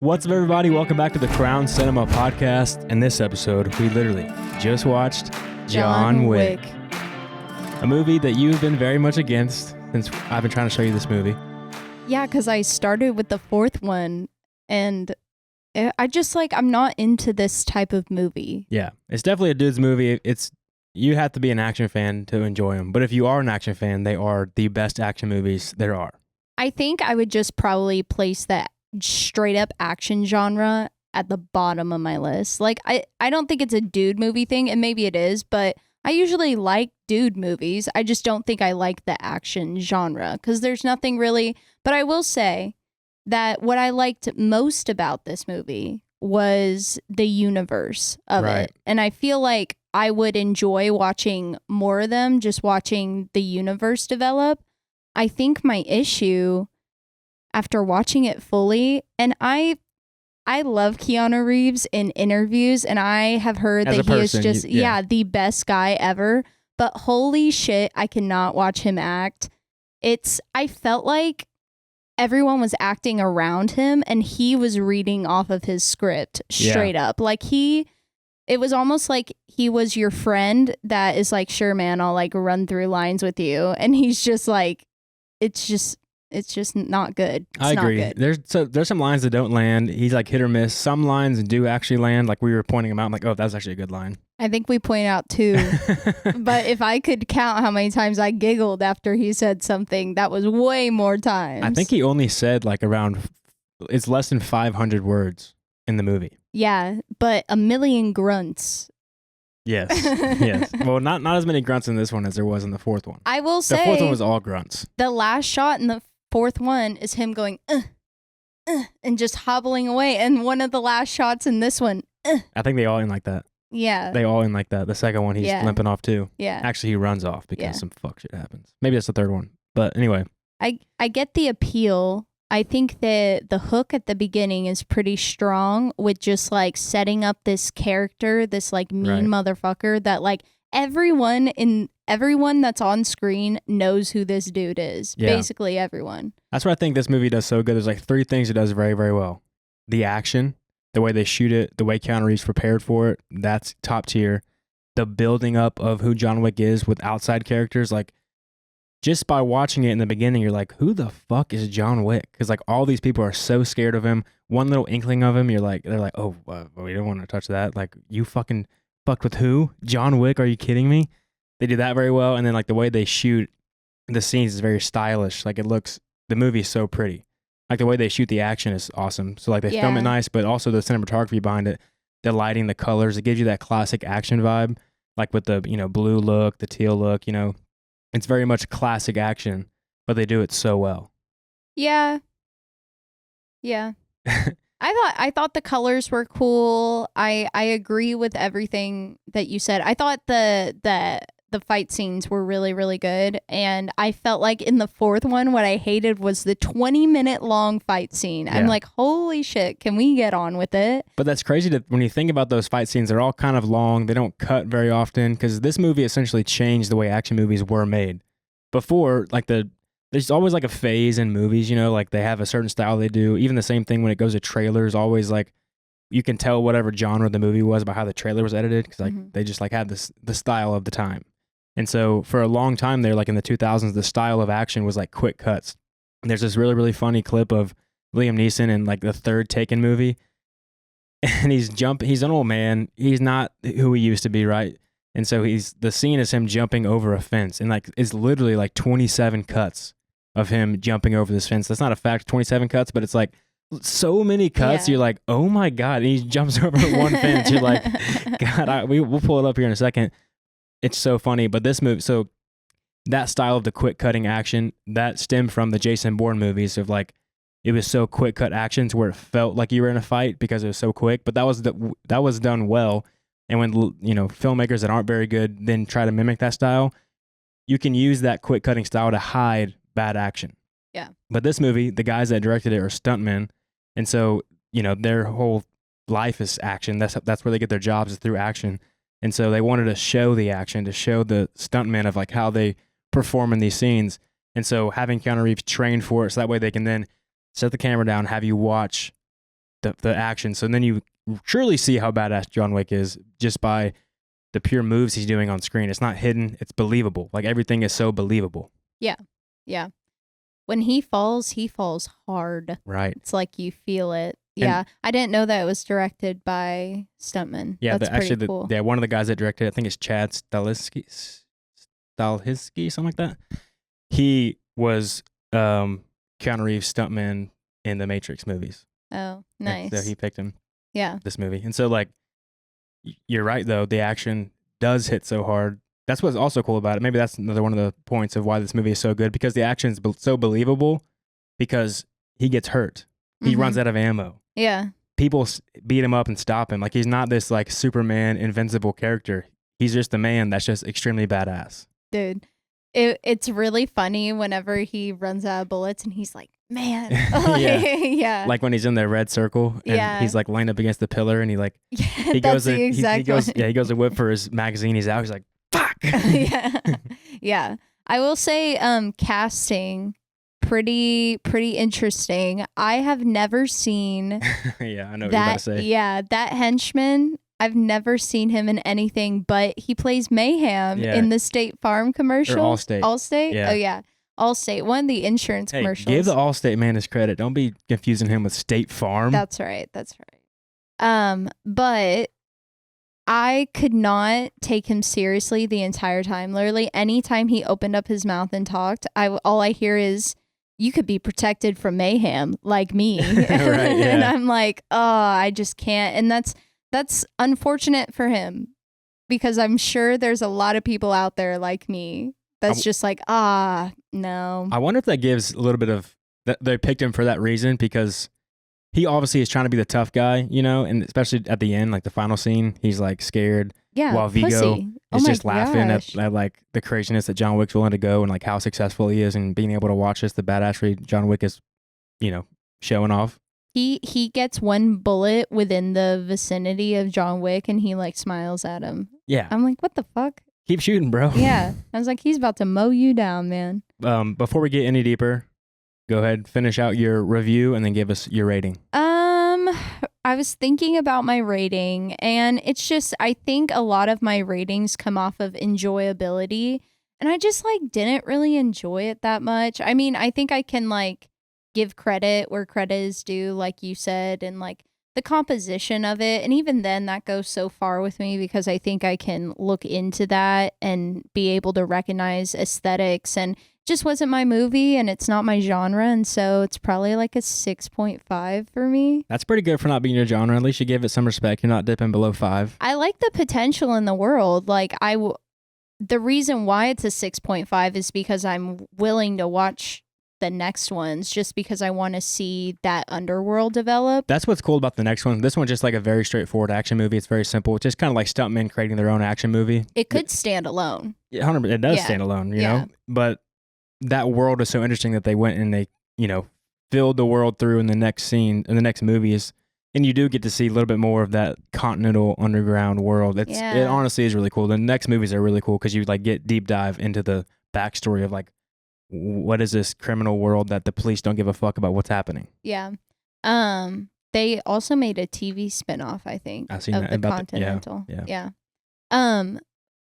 What's up, everybody? Welcome back to the Crown Cinema Podcast. In this episode, we literally just watched John Wick, a movie that you've been very much against since I've been trying to show you this movie. Yeah, because I started with the fourth one, and I'm not into this type of movie. Yeah, it's definitely a dude's movie. You have to be an action fan to enjoy them. But if you are an action fan, they are the best action movies there are. I think I would just probably place that straight up action genre at the bottom of my list. Like, I don't think it's a dude movie thing, and maybe it is, but I usually like dude movies. I just don't think I like the action genre because there's nothing really. But I will say that what I liked most about this movie was the universe of it. And I feel like I would enjoy watching more of them, just watching the universe develop. I think my issue after watching it fully, and I love Keanu Reeves in interviews, and I have heard that he is just the best guy ever, but holy shit, I cannot watch him act. I felt like everyone was acting around him and he was reading off of his script straight up. Like it was almost like he was your friend that is like, sure man, I'll like run through lines with you, and he's just like, it's just not good. I agree. Not good. There's some lines that don't land. He's like hit or miss. Some lines do actually land. Like we were pointing them out. I'm like, oh, that's actually a good line. I think we point out two. But if I could count how many times I giggled after he said something, that was way more times. I think he only said like it's less than 500 words in the movie. Yeah, but a million grunts. Yes. Yes. Well, not as many grunts in this one as there was in the fourth one. I will say the fourth one was all grunts. The last shot in the fourth one is him going, and just hobbling away. And one of the last shots in this one, I think they all end like that. Yeah. They all end like that. The second one, he's limping off too. Yeah. Actually, he runs off because some fuck shit happens. Maybe that's the third one. But anyway. I get the appeal. I think that the hook at the beginning is pretty strong with just like setting up this character, this like mean motherfucker that like everyone that's on screen knows who this dude is. Yeah. Basically everyone. That's what I think this movie does so good. There's like three things it does very, very well. The action, the way they shoot it, the way Keanu Reeves prepared for it, that's top tier. The building up of who John Wick is with outside characters, like just by watching it in the beginning, you're like, who the fuck is John Wick? Because like all these people are so scared of him. One little inkling of him, they're like, oh, we don't want to touch that. Like, you fucking fucked with who? John Wick? Are you kidding me? They do that very well. And then like the way they shoot the scenes is very stylish. Like the movie is so pretty. Like the way they shoot the action is awesome. So like they film it nice, but also the cinematography behind it, the lighting, the colors, it gives you that classic action vibe. Like with the, blue look, the teal look, it's very much classic action, but they do it so well. Yeah. Yeah. I thought the colors were cool. I agree with everything that you said. I thought the fight scenes were really, really good. And I felt like in the fourth one, what I hated was the 20-minute long fight scene. Yeah. I'm like, holy shit, can we get on with it? But that's crazy that when you think about those fight scenes, they're all kind of long. They don't cut very often because this movie essentially changed the way action movies were made. Before, like there's always like a phase in movies, like they have a certain style they do. Even the same thing when it goes to trailers, always like you can tell whatever genre the movie was by how the trailer was edited because like they just like had the style of the time. And so for a long time there, like in the 2000s, the style of action was like quick cuts. And there's this really, really funny clip of Liam Neeson in like the third Taken movie. And he's an old man. He's not who he used to be, right? And so the scene is him jumping over a fence. And like it's literally like 27 cuts of him jumping over this fence. That's not a fact, 27 cuts, but it's like so many cuts. Yeah. You're like, oh my God. And he jumps over one fence. You're like, God, we'll pull it up here in a second. It's so funny, but this movie, so that style of the quick cutting action, that stemmed from the Jason Bourne movies of like, it was so quick cut actions where it felt like you were in a fight because it was so quick, but that was done well. And when, filmmakers that aren't very good then try to mimic that style, you can use that quick cutting style to hide bad action. Yeah. But this movie, the guys that directed it are stuntmen. And so, their whole life is action. That's where they get their jobs, is through action. And so they wanted to show the action, to show the stuntmen of like how they perform in these scenes. And so having Keanu Reeves train for it, so that way they can then set the camera down, have you watch the action. So then you truly see how badass John Wick is just by the pure moves he's doing on screen. It's not hidden. It's believable. Like everything is so believable. Yeah. When he falls hard. Right. It's like you feel it. Yeah. I didn't know that it was directed by stuntman. Yeah. That's pretty cool. One of the guys that directed it, I think it's Chad Stahelski, something like that. He was Keanu Reeves' stuntman in the Matrix movies. Oh, nice. So he picked him. Yeah. This movie. And so like, you're right though. The action does hit so hard. That's what's also cool about it. Maybe that's another one of the points of why this movie is so good, because the action is so believable, because he gets hurt. He runs out of ammo. Yeah. People beat him up and stop him. Like he's not this like Superman invincible character. He's just a man that's just extremely badass. Dude, it's really funny whenever he runs out of bullets and he's like, man. Yeah. Like when he's in the red circle and he's like lined up against the pillar and he like, he goes to whip for his magazine. He's out. He's like, fuck. Yeah. I will say, casting pretty interesting. I have never seen yeah, I know what you're about to say. Yeah, that henchman, I've never seen him in anything, but he plays Mayhem in the State Farm commercial. Or Allstate. Allstate? Yeah. Oh yeah. Allstate, one of the insurance commercials. Give the Allstate man his credit. Don't be confusing him with State Farm. That's right. But I could not take him seriously the entire time. Literally, anytime he opened up his mouth and talked, all I hear is, you could be protected from mayhem like me. Right, yeah. And I'm like, oh, I just can't. And that's unfortunate for him, because I'm sure there's a lot of people out there like me that's just like, no. I wonder if that gives a little bit of, they picked him for that reason, because he obviously is trying to be the tough guy, you know, and especially at the end, like the final scene, he's like scared. Yeah, while Vigo pussy. is just laughing at like the craziness that John Wick's willing to go, and like how successful he is, and being able to watch this, the badassery John Wick is, you know, showing off. He gets one bullet within the vicinity of John Wick and he like smiles at him. Yeah. I'm like, what the fuck? Keep shooting, bro. Yeah. I was like, he's about to mow you down, man. Before we get any deeper, go ahead, finish out your review and then give us your rating. I was thinking about my rating, and it's just, I think a lot of my ratings come off of enjoyability, and I just like didn't really enjoy it that much. I mean, I think I can like give credit where credit is due, like you said, and like the composition of it. And even then that goes so far with me, because I think I can look into that and be able to recognize aesthetics, and just wasn't my movie and it's not my genre, and so it's probably like a 6.5 for me. That's pretty good for not being your genre. At least you gave it some respect. You're not dipping below 5. I like the potential in the world. Like the reason why it's a 6.5 is because I'm willing to watch the next ones, just because I want to see that underworld develop. That's what's cool about the next one. This one's just like a very straightforward action movie. It's very simple. It's just kind of like stuntmen creating their own action movie. It could stand alone. Yeah, 100%. It does stand alone, you know? But that world is so interesting that they went and they, you know, filled the world through in the next scene, in the next movies. And you do get to see a little bit more of that continental underground world. It honestly is really cool. The next movies are really cool because you like get deep dive into the backstory of like, what is this criminal world that the police don't give a fuck about what's happening? Yeah. They also made a TV spinoff, I think, I've seen of that the about Continental. Yeah.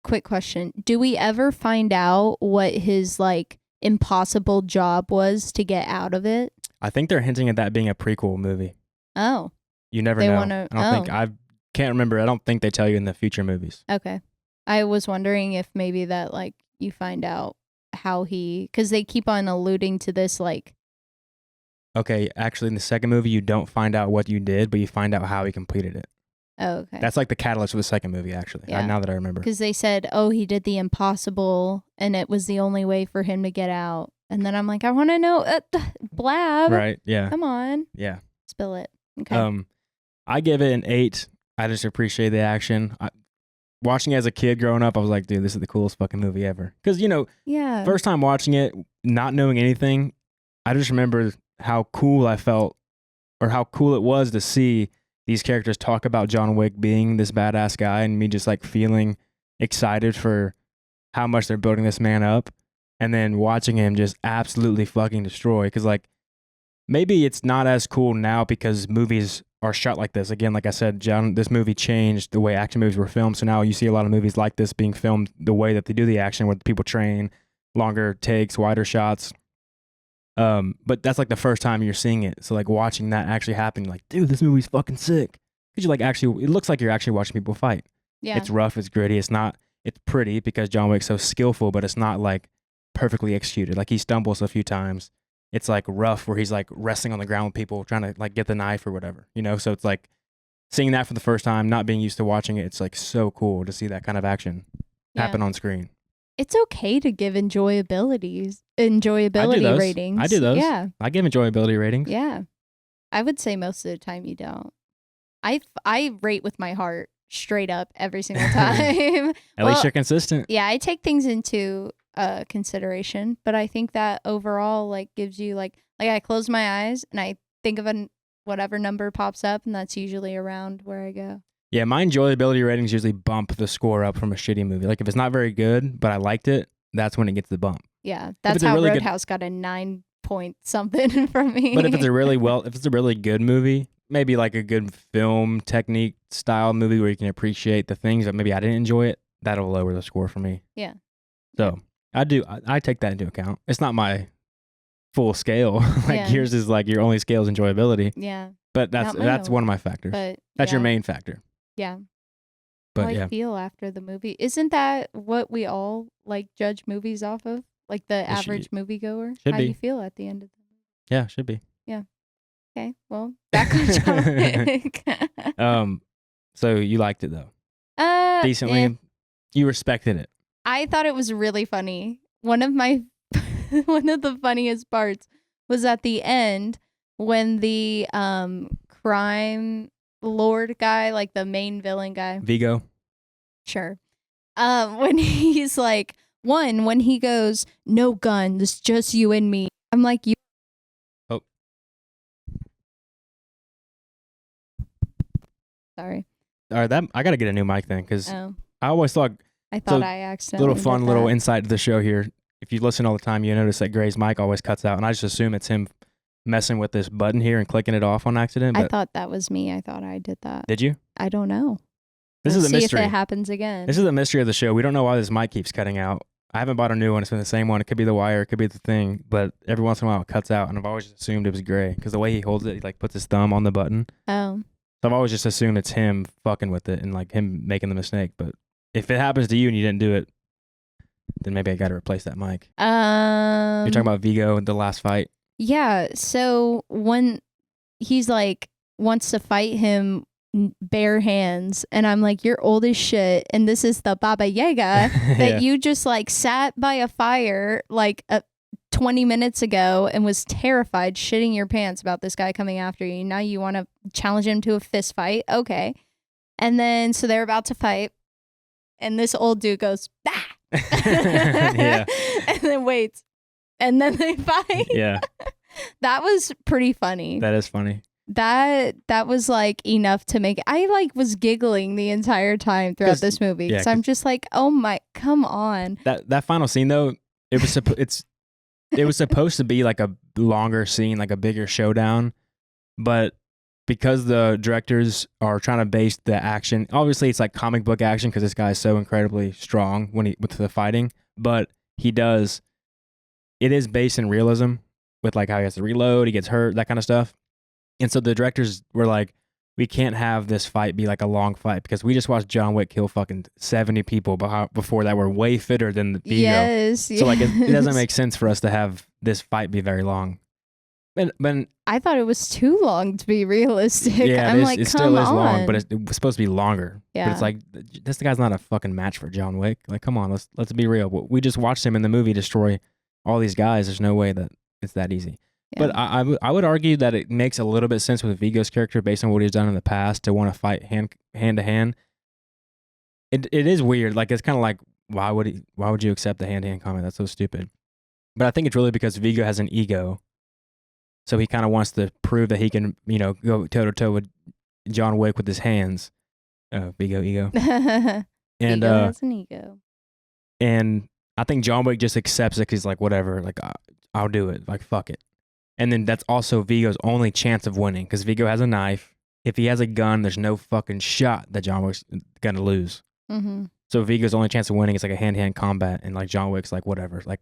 Quick question. Do we ever find out what his like impossible job was to get out of it? I think they're hinting at that being a prequel movie. Oh. You never know. I can't remember. I don't think they tell you in the future movies. Okay. I was wondering if maybe that like you find out how because they keep on alluding to this like. Okay, actually in the second movie you don't find out what you did, but you find out how he completed it. Oh, okay. That's like the catalyst for the second movie, actually. Yeah. Now that I remember. Because they said, oh, he did the impossible and it was the only way for him to get out. And then I'm like, I want to know, blab. Right, yeah. Come on. Yeah. Spill it. Okay. I give it an 8. I just appreciate the action. Watching it as a kid growing up, I was like, dude, this is the coolest fucking movie ever. Because, you know, first time watching it, not knowing anything, I just remember how cool I felt, or how cool it was to see these characters talk about John Wick being this badass guy, and me just like feeling excited for how much they're building this man up, and then watching him just absolutely fucking destroy. Because like, maybe it's not as cool now because movies are shot like this. Again, like I said, John, this movie changed the way action movies were filmed. So now you see a lot of movies like this being filmed the way that they do the action, where people train, longer takes, wider shots. But that's like the first time you're seeing it. So like watching that actually happen, like, dude, this movie's fucking sick. Because you like actually, it looks like you're actually watching people fight. Yeah. It's rough, it's gritty, it's pretty because John Wick's so skillful, but it's not like perfectly executed. Like he stumbles a few times. It's like rough where he's like wrestling on the ground with people trying to like get the knife or whatever, you know? So it's like seeing that for the first time, not being used to watching it. It's like so cool to see that kind of action happen on screen. It's okay to give enjoyability ratings. I do those. Yeah. I give enjoyability ratings. Yeah. I would say most of the time you don't. I rate with my heart straight up every single time. At least you're consistent. Yeah, I take things into consideration, but I think that overall like gives you like I close my eyes and I think of whatever number pops up, and that's usually around where I go. Yeah, my enjoyability ratings usually bump the score up from a shitty movie. Like if it's not very good, but I liked it, that's when it gets the bump. Yeah, that's how Roadhouse got a 9 point something from me. But if it's a really good movie, maybe like a good film technique style movie where you can appreciate the things that maybe I didn't enjoy it, that'll lower the score for me. Yeah. So I take that into account. It's not my full scale. Yours is like your only scale is enjoyability. Yeah. But that's one of my factors. But that's your main factor. Yeah. But I feel after the movie. Isn't that what we all like judge movies off of? Like the average moviegoer? How do you feel at the end of the movie? Yeah, should be. Yeah. Okay. Well, back on topic. So you liked it though? Decently? Yeah. You respected it? I thought it was really funny. One of the funniest parts was at the end when the crime lord guy, like the main villain guy, Vigo. Sure. When he's like, when he goes, no guns, just you and me. I'm like, you. Oh. Sorry. All right, I gotta get a new mic then, because I always thought. I accidentally. Little fun, little insight to the show here. If you listen all the time, you notice that Gray's mic always cuts out, and I just assume it's him messing with this button here and clicking it off on accident. I thought that was me. I thought I did that. Did you? I don't know. This is a mystery. See if it happens again. This is the mystery of the show. We don't know why this mic keeps cutting out. I haven't bought a new one. It's been the same one. It could be the wire. It could be the thing. But every once in a while, it cuts out, and I've always assumed it was Gray because the way he holds it, he like puts his thumb on the button. Oh. So I've always just assumed it's him fucking with it and like him making the mistake. But if it happens to you and you didn't do it, then maybe I got to replace that mic. You're talking about Vigo in the last fight? Yeah. So when he's like, wants to fight him bare hands, and I'm like, you're old as shit, and this is the Baba Yaga that you just like sat by a fire like 20 minutes ago and was terrified, shitting your pants about this guy coming after you. Now you want to challenge him to a fist fight. Okay. And then, so they're about to fight, and this old dude goes, bah! Yeah. And then waits, and then they fight. Yeah. That was pretty funny. That is funny. That was like enough to make I like was giggling the entire time throughout this movie. Yeah, so I'm just like, oh my, come on. That final scene though, it was supposed to be like a longer scene, like a bigger showdown, but because the directors are trying to base the action, obviously it's like comic book action because this guy's so incredibly strong with the fighting, but it is based in realism with like how he has to reload, he gets hurt, that kind of stuff. And so the directors were like, we can't have this fight be like a long fight because we just watched John Wick kill fucking 70 people before that were way fitter than the Vigo. Yes. So like it doesn't make sense for us to have this fight be very long. But I thought it was too long to be realistic. Yeah, I'm like, it still is long, but it was supposed to be longer. Yeah. But it's like this guy's not a fucking match for John Wick. Like, come on, let's be real. We just watched him in the movie destroy all these guys. There's no way that it's that easy. Yeah. But I would argue that it makes a little bit sense with Vigo's character based on what he's done in the past to want to fight hand to hand. It is weird. Like it's kind of like why would you accept the hand to hand comment? That's so stupid. But I think it's really because Vigo has an ego, so he kind of wants to prove that he can go toe to toe with John Wick with his hands. Vigo ego. And Vigo has an ego. And I think John Wick just accepts it because he's like whatever. Like I'll do it. Like fuck it. And then that's also Vigo's only chance of winning because Vigo has a knife. if he has a gun, there's no fucking shot that John Wick's gonna lose. Mm-hmm. So Vigo's only chance of winning is like a hand-to-hand combat, and like John Wick's like, whatever. Like,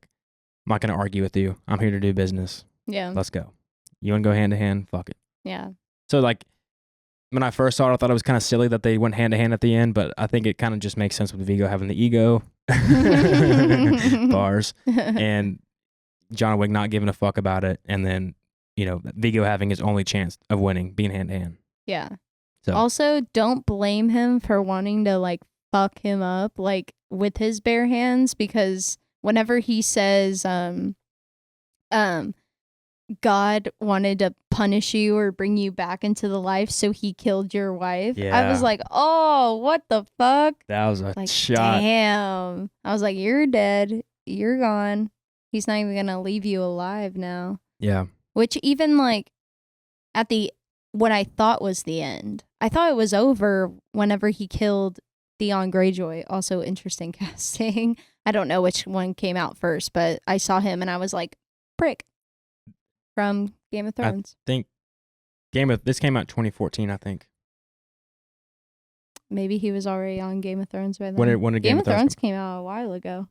I'm not gonna argue with you. I'm here to do business. Yeah. Let's go. You wanna go hand-to-hand? Fuck it. Yeah. So like, when I first saw it, I thought it was kind of silly that they went hand-to-hand at the end, but I think it kind of just makes sense with Vigo having the ego. Bars. And John Wick not giving a fuck about it, and then, you know, Vigo having his only chance of winning, being hand-to-hand. Yeah. So. Also, don't blame him for wanting to like fuck him up like with his bare hands, because whenever he says God wanted to punish you or bring you back into the life, so he killed your wife. Yeah. I was like, oh, what the fuck? That was a like, shot. Damn. I was like, you're dead. You're gone. He's not even gonna leave you alive now. Yeah. Which even like at the what I thought was the end, I thought it was over whenever he killed Theon Greyjoy. Also interesting casting. I don't know which one came out first, but I saw him and I was like, prick. From Game of Thrones. I think this came out 2014, I think. Maybe he was already on Game of Thrones by then. When did Game of Thrones came out a while ago.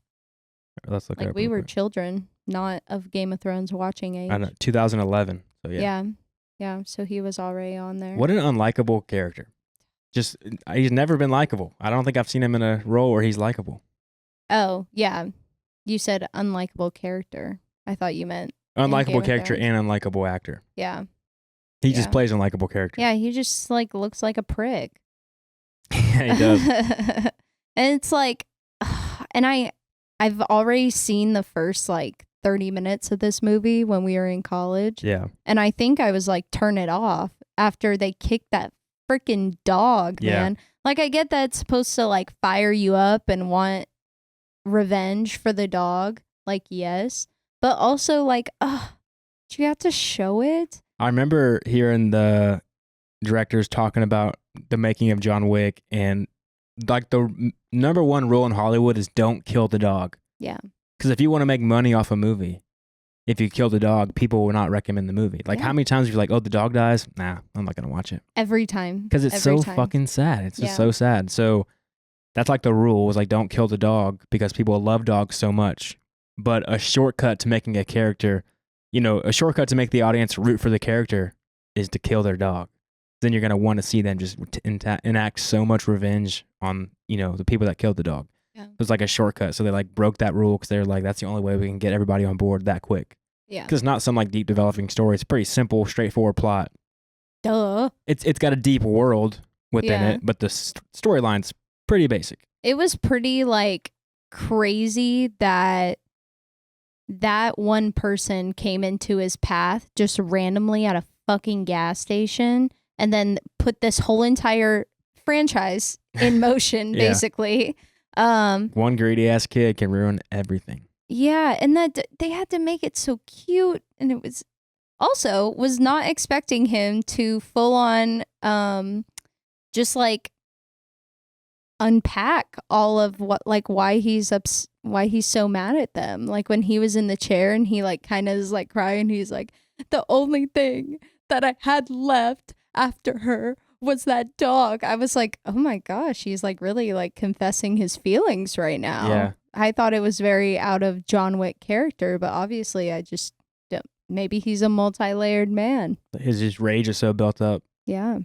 Let's look like it up we real were quick. children, not of Game of Thrones watching age. I know, 2011. So yeah. Yeah. So he was already on there. What an unlikable character. Just he's never been likable. I don't think I've seen him in a role where he's likable. Oh yeah, you said unlikable character. I thought you meant Unlikable character and unlikable actor. Yeah. He just plays unlikable character. Yeah, he just like looks like a prick. Yeah, he does. And it's like, and I've already seen the first like 30 minutes of this movie when we were in college. Yeah. And I think I was like, turn it off after they kicked that freaking dog, man. Like, I get that it's supposed to like fire you up and want revenge for the dog. Like, yes. But also like, do you have to show it? I remember hearing the directors talking about the making of John Wick, and like the number one rule in Hollywood is don't kill the dog. Yeah. Because if you want to make money off a movie, if you kill the dog, people will not recommend the movie. Like, how many times are you like, oh, the dog dies? Nah, I'm not going to watch it. Every time. Because it's fucking sad. It's just so sad. So that's like the rule is like, don't kill the dog because people love dogs so much. But a shortcut to making a character, you know, a shortcut to make the audience root for the character is to kill their dog. Then you're going to want to see them just enact so much revenge on, you know, the people that killed the dog. Yeah. It was like a shortcut. So they like broke that rule because they're like, that's the only way we can get everybody on board that quick. Yeah. Because it's not some like deep developing story. It's a pretty simple, straightforward plot. Duh. It's got a deep world within it, but the storyline's pretty basic. It was pretty like crazy that one person came into his path just randomly at a fucking gas station and then put this whole entire franchise in motion, basically. One greedy ass kid can ruin everything. Yeah, and that they had to make it so cute, and it was also was not expecting him to full on just like unpack all of what like why he's so mad at them. Like when he was in the chair and he like kind of is like crying, he's like, the only thing that I had left after her was that dog. I was like, oh my gosh, he's like really like confessing his feelings right now. Yeah. I thought it was very out of John Wick character, but obviously I just don't. Maybe he's a multi-layered man. His rage is so built up. Yeah.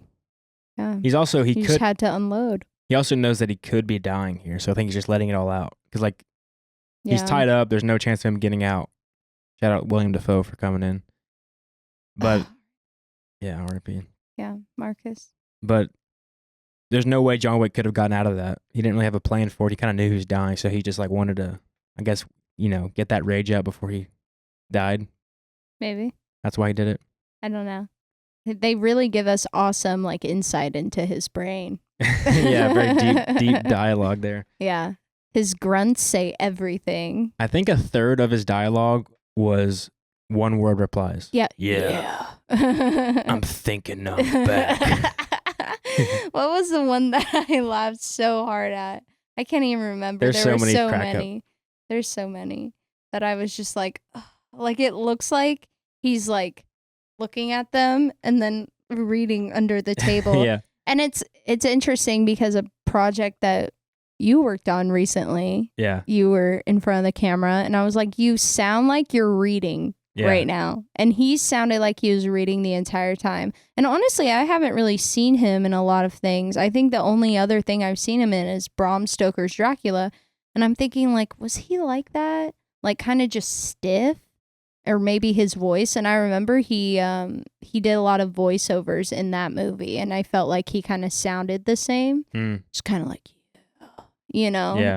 He's also he just had to unload. He also knows that he could be dying here, so I think he's just letting it all out because like he's tied up. There's no chance of him getting out. Shout out William Dafoe for coming in. But yeah, R.I.P. Yeah, Marcus. But there's no way John Wick could have gotten out of that. He didn't really have a plan for it. He kind of knew he was dying, so he just like wanted to, I guess, you know, get that rage out before he died. Maybe. That's why he did it. I don't know. They really give us awesome like insight into his brain. Yeah, very deep dialogue there. Yeah. His grunts say everything. I think a third of his dialogue was one word replies. Yeah. I'm thinking I'm back. What was the one that I laughed so hard at? I can't even remember. There's there so were many so crack many. There's so many that I was just like, ugh. Like it looks like he's like looking at them and then reading under the table. Yeah. And it's interesting because a project that you worked on recently, Yeah. you were in front of the camera, and I was like, you sound like you're reading right now. And he sounded like he was reading the entire time. And honestly, I haven't really seen him in a lot of things. I think the only other thing I've seen him in is Bram Stoker's Dracula. And I'm thinking, like, was he like that? Like, kind of just stiff? Or maybe his voice. And I remember he did a lot of voiceovers in that movie, and I felt like he kind of sounded the same. Just kind of like,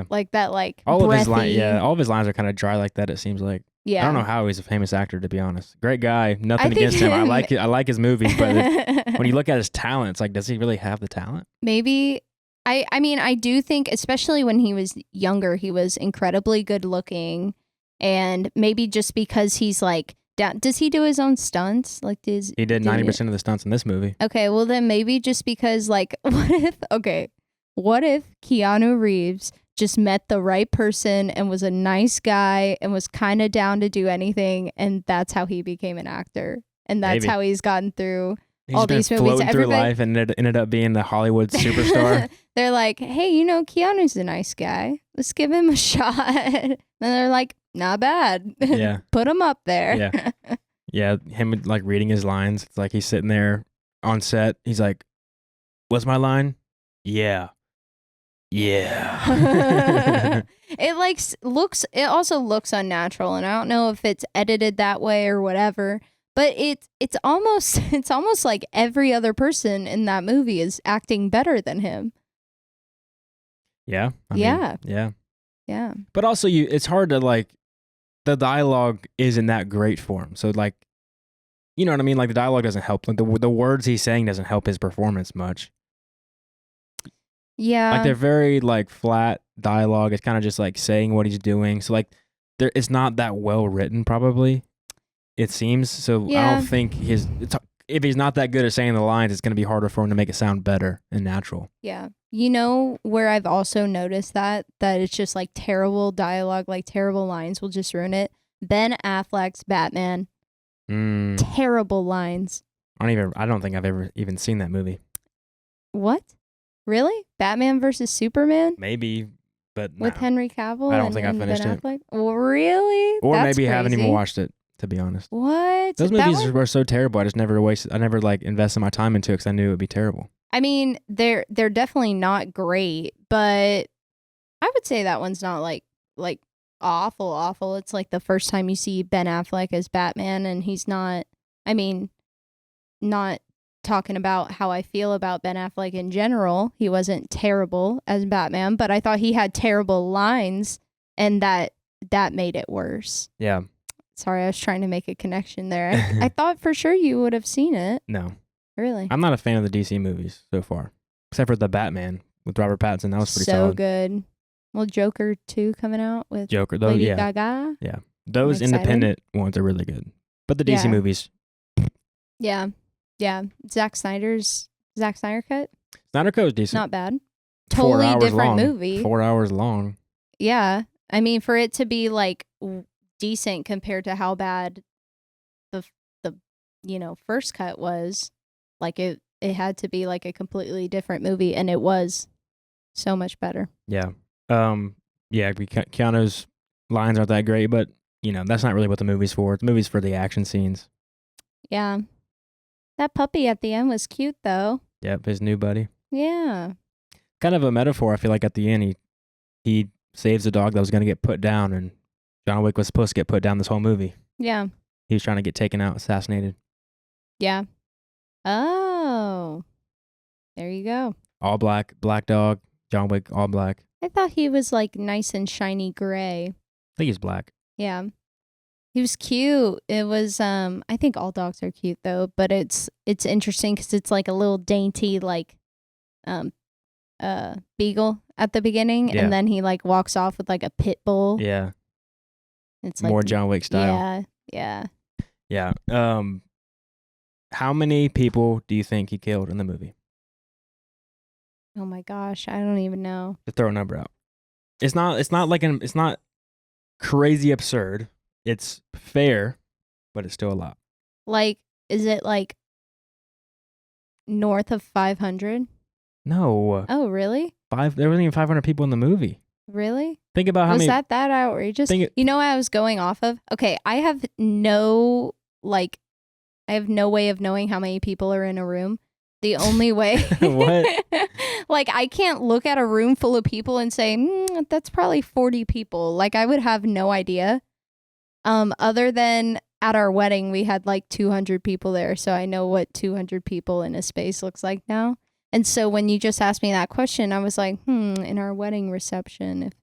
like that, like all breathy. of his lines. Yeah, all of his lines are kind of dry like that. It seems like. Yeah, I don't know how he's a famous actor, to be honest. Great guy. Nothing against him. I like his movies, but when you look at his talent, it's like, does he really have the talent? Maybe. I mean, I do think, especially when he was younger, he was incredibly good looking. And maybe just because he's like, does he do his own stunts? Like, he did 90% of the stunts in this movie. Okay, well then maybe just because, like, what if Keanu Reeves just met the right person and was a nice guy and was kind of down to do anything, and that's how he became an actor, and that's how he's gotten through all these movies. Floating through life and it ended up being the Hollywood superstar. They're like, hey, Keanu's a nice guy. Let's give him a shot. And they're like, not bad. Yeah. Put him up there. Yeah. Yeah. Him like reading his lines. It's like he's sitting there on set. He's like, what's my line? Yeah. Yeah. It also looks unnatural, and I don't know if it's edited that way or whatever, but it's almost like every other person in that movie is acting better than him. Yeah. Yeah. But also it's hard to, like, the dialogue isn't that great for him. So, like, you know what I mean? Like, the dialogue doesn't help. Like, the words he's saying doesn't help his performance much. Yeah. Like, they're very, like, flat dialogue. It's kind of just, like, saying what he's doing. So, like, it's not that well written, probably, it seems. So, I don't think if he's not that good at saying the lines, it's going to be harder for him to make it sound better and natural. Yeah. Where I've also noticed that it's just like terrible dialogue, like terrible lines will just ruin it. Ben Affleck's Batman. Terrible lines. I don't think I've ever even seen that movie. What? Really? Batman versus Superman? Maybe, but with Henry Cavill. I don't think I finished Ben it. Affleck? Well, really? Or That's maybe I haven't crazy. even watched it, to be honest. What? Those movies were so terrible. I never like invested my time into it because I knew it would be terrible. I mean, they're definitely not great, but I would say that one's not like awful. It's like the first time you see Ben Affleck as Batman, and he's not. I mean, not talking about how I feel about Ben Affleck in general. He wasn't terrible as Batman, but I thought he had terrible lines, and that made it worse. Yeah. Sorry, I was trying to make a connection there. I thought for sure you would have seen it. No. Really? I'm not a fan of the DC movies so far, except for the Batman with Robert Pattinson. That was pretty so solid. Good. Well, Joker 2 coming out with Joker, though, Lady Gaga. Yeah. Those independent ones are really good. But the DC movies. Yeah. Yeah. Zack Snyder cut? Snyder Cut was decent. Not bad. 4 Totally hours different long. movie. 4 hours long. Yeah. I mean, for it to be like decent compared to how bad the first cut was, like it had to be like a completely different movie, and it was so much better. Yeah. Keanu's lines aren't that great, but that's not really what the movie's for. The movie's for the action scenes. Yeah. That puppy at the end was cute though. Yep, his new buddy. Yeah. Kind of a metaphor, I feel like, at the end he saves a dog that was going to get put down, and John Wick was supposed to get put down this whole movie. Yeah. He was trying to get taken out, assassinated. Yeah. Oh. There you go. All black dog, John Wick, all black. I thought he was like nice and shiny gray. I think he's black. Yeah. He was cute. It was I think all dogs are cute though, but it's interesting cuz it's like a little dainty like beagle at the beginning, and then he like walks off with like a pit bull. Yeah. It's like more John Wick style. Yeah. Yeah. How many people do you think he killed in the movie? Oh my gosh, I don't even know. To throw a number out. It's not crazy absurd. It's fair, but it's still a lot. Like, is it like north of 500. No. Oh, really? There wasn't even 500 people in the movie. Really? Think about how was many. that outrageous? You know what I was going off of? Okay, I have no way of knowing how many people are in a room. The only way. What? Like, I can't look at a room full of people and say, that's probably 40 people. Like, I would have no idea. Other than at our wedding, we had like 200 people there. So I know what 200 people in a space looks like now. And so when you just asked me that question, I was like, in our wedding reception, if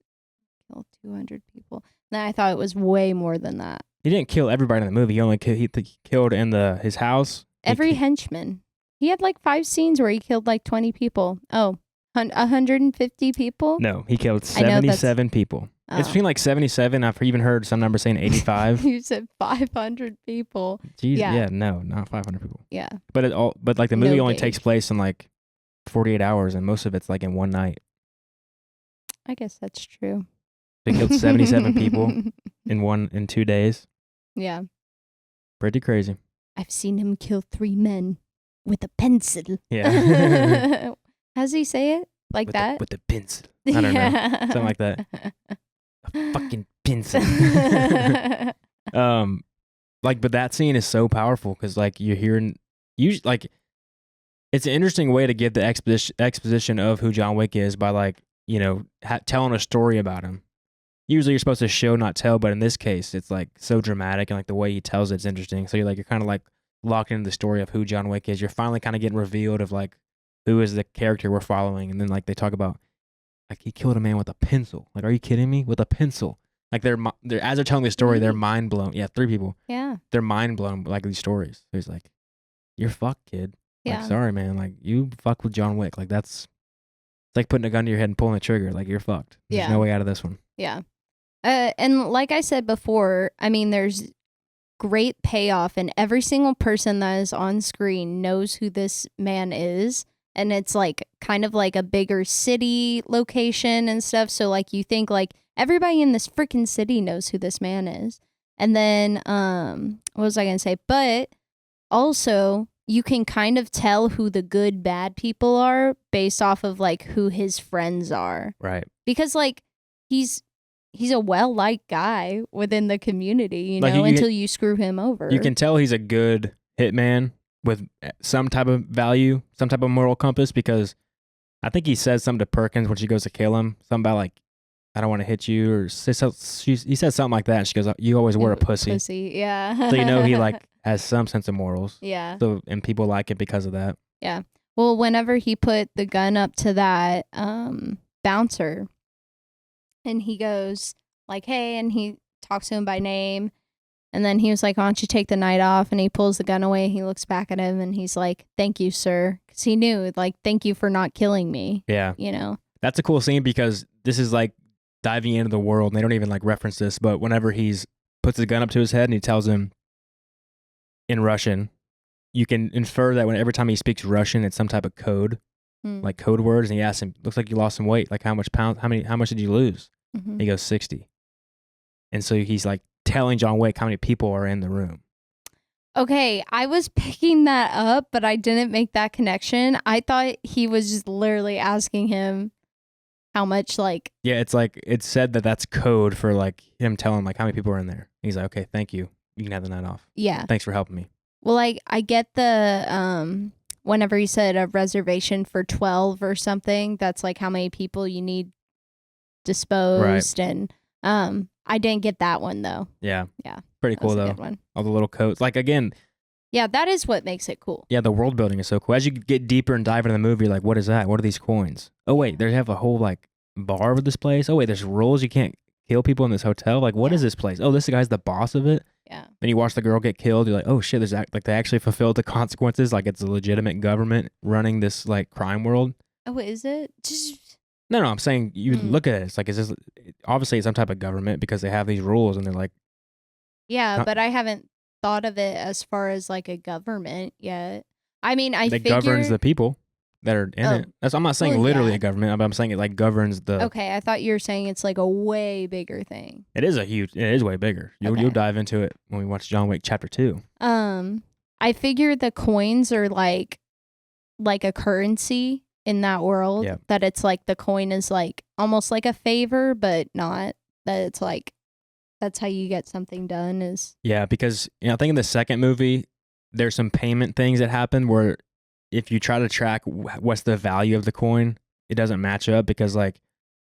killed 200 people. Then I thought it was way more than that. He didn't kill everybody in the movie. He only killed in his house. Every henchman. He had like 5 scenes where he killed like 20 people. Oh, 150 people? No, he killed 77 people. Oh. It's between like 77. I've even heard some numbers saying 85. You said 500 people. Jeez, yeah, no, not 500 people. Yeah. But like the movie only takes place in like 48 hours, and most of it's like in one night. I guess that's true. They killed 77 people in 2 days. Yeah. Pretty crazy. I've seen him kill 3 men with a pencil. Yeah. How does he say it? Like that? With a pencil. I don't know. Something like that. A fucking pencil. But that scene is so powerful because like you're hearing, like, it's an interesting way to give the exposition of who John Wick is by like, telling a story about him. Usually you're supposed to show, not tell, but in this case, it's like so dramatic and like the way he tells it's interesting. So you're kind of like locked into the story of who John Wick is. You're finally kind of getting revealed of like who is the character we're following, and then like they talk about like he killed a man with a pencil. Like, are you kidding me? With a pencil? Like they're as they're telling the story, they're mind blown. Yeah, 3 people. Yeah, they're mind blown by like these stories. So he's like, "You're fucked, kid. Like, sorry, man. Like you fuck with John Wick. Like it's like putting a gun to your head and pulling the trigger. Like you're fucked. There's no way out of this one." Yeah. And like I said before, I mean, there's great payoff, and every single person that is on screen knows who this man is. And it's like kind of like a bigger city location and stuff. So like you think like everybody in this freaking city knows who this man is. And then what was I going to say? But also you can kind of tell who the good bad people are based off of like who his friends are. Right. Because like he's a well-liked guy within the community, you know, until you screw him over. You can tell he's a good hitman with some type of value, some type of moral compass, because I think he says something to Perkins when she goes to kill him. Something about like, I don't want to hit you, or he says something like that. And she goes, you always were a pussy. Pussy, yeah. So you know he like has some sense of morals. Yeah. So, and people like it because of that. Yeah. Well, whenever he put the gun up to that bouncer, and he goes like, hey, and he talks to him by name. And then he was like, why don't you take the night off? And he pulls the gun away. He looks back at him and he's like, thank you, sir. Because he knew, like, thank you for not killing me. Yeah. You know? That's a cool scene because this is like diving into the world. And they don't even like reference this. But whenever he's puts the gun up to his head and he tells him in Russian, you can infer that every time he speaks Russian, it's some type of code, like code words. And he asks him, looks like you lost some weight. Like how much did you lose? Mm-hmm. He goes 60. And so he's like telling John Wick how many people are in the room. Okay, I was picking that up, but I didn't make that connection. I thought he was just literally asking him how much, like... Yeah, it's like, it's said that that's code for like him telling like how many people are in there. He's like, okay, thank you. You can have the night off. Yeah. Thanks for helping me. Well, like, I get the, whenever he said a reservation for 12 or something, that's like how many people you need disposed. Right. And, I didn't get that one though. Yeah. Yeah. Pretty cool though. Good one. All the little codes. Like again. Yeah, that is what makes it cool. Yeah, the world building is so cool. As you get deeper and dive into the movie, you're like, what is that? What are these coins? Oh wait, they have a whole like bar with this place. Oh wait, there's rules. You can't kill people in this hotel. Like, what is this place? Oh, this guy's the boss of it. Yeah. Then you watch the girl get killed. You're like, oh shit, like they actually fulfilled the consequences. Like it's a legitimate government running this like crime world. Oh, is it? No, I'm saying you look at it. It's like, is this obviously it's some type of government because they have these rules and they're like. Yeah, but I haven't thought of it as far as like a government yet. I mean, It governs the people that are in it. I'm not saying literally a government, but I'm saying it like governs the. Okay, I thought you were saying it's like a way bigger thing. It is way bigger. You'll dive into it when we watch John Wick Chapter 2. I figure the coins are like like a currency in that world. Yeah. That it's like the coin is like almost like a favor, but not. That it's like that's how you get something done is. Yeah, because I think in the second movie, there's some payment things that happen where if you try to track what's the value of the coin, it doesn't match up because like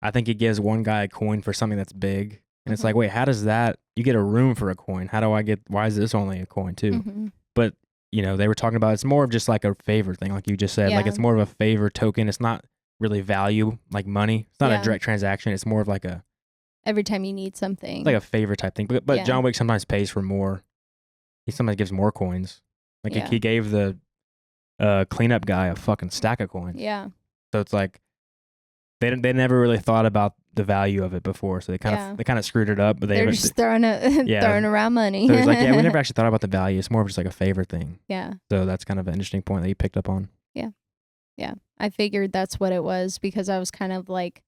I think it gives one guy a coin for something that's big. And it's like, wait, how does that? You get a room for a coin. How do I get? Why is this only a coin too? But they were talking about it's more of just like a favor thing, like you just said. Like it's more of a favor token. It's not really value like money. It's not a direct transaction. It's more of like a every time you need something, like a favor type thing. But John Wick sometimes pays for more. He sometimes gives more coins. Like he gave the cleanup guy a fucking stack of coins. Yeah. So it's like they never really thought about the value of it before, so they kind of screwed it up. But they're just throwing around money. So it's like, we never actually thought about the value. It's more of just like a favor thing. Yeah. So that's kind of an interesting point that you picked up on. Yeah. Yeah. I figured that's what it was because I was kind of like,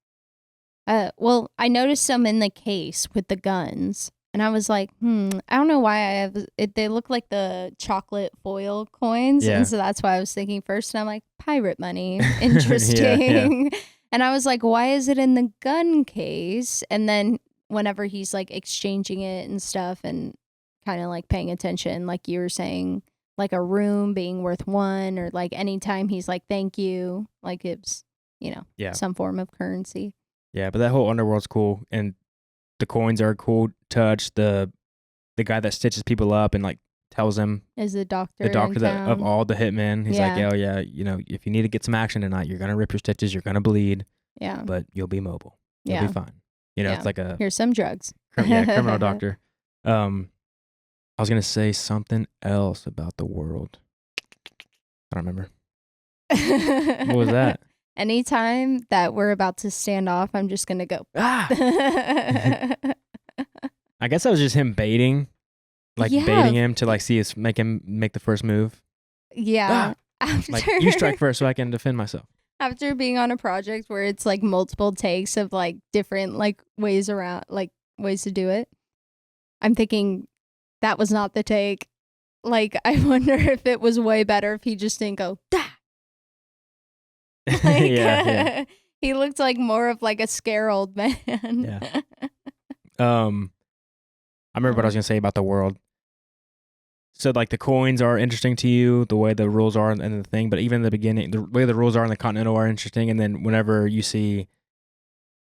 well, I noticed some in the case with the guns, and I was like, I don't know why I have it. They look like the chocolate foil coins, and so that's why I was thinking first. And I'm like, pirate money, interesting. Yeah. And I was like, why is it in the gun case? And then whenever he's like exchanging it and stuff and kind of like paying attention, like you were saying, like a room being worth one, or like anytime he's like, thank you, like it's, some form of currency. Yeah, but that whole underworld's cool. And the coins are a cool touch. The guy that stitches people up and like tells them is the doctor of all the hitmen. He's like, oh yeah, if you need to get some action tonight, you're gonna rip your stitches, you're gonna bleed, but you'll be mobile. You'll be fine. It's like a here's some drugs. Criminal doctor. I was gonna say something else about the world. I don't remember. What was that? Anytime that we're about to stand off, I'm just gonna go. I guess that was just him baiting. Baiting him to like make him make the first move. Yeah. Like you strike first so I can defend myself. After being on a project where it's like multiple takes of like different like ways to do it, I'm thinking that was not the take. Like I wonder if it was way better if he just didn't go da. Like he looked like more of like a scare old man. Yeah. I remember what I was gonna say about the world. So like the coins are interesting to you, the way the rules are and the thing, but even in the beginning, the way the rules are in the Continental are interesting. And then whenever you see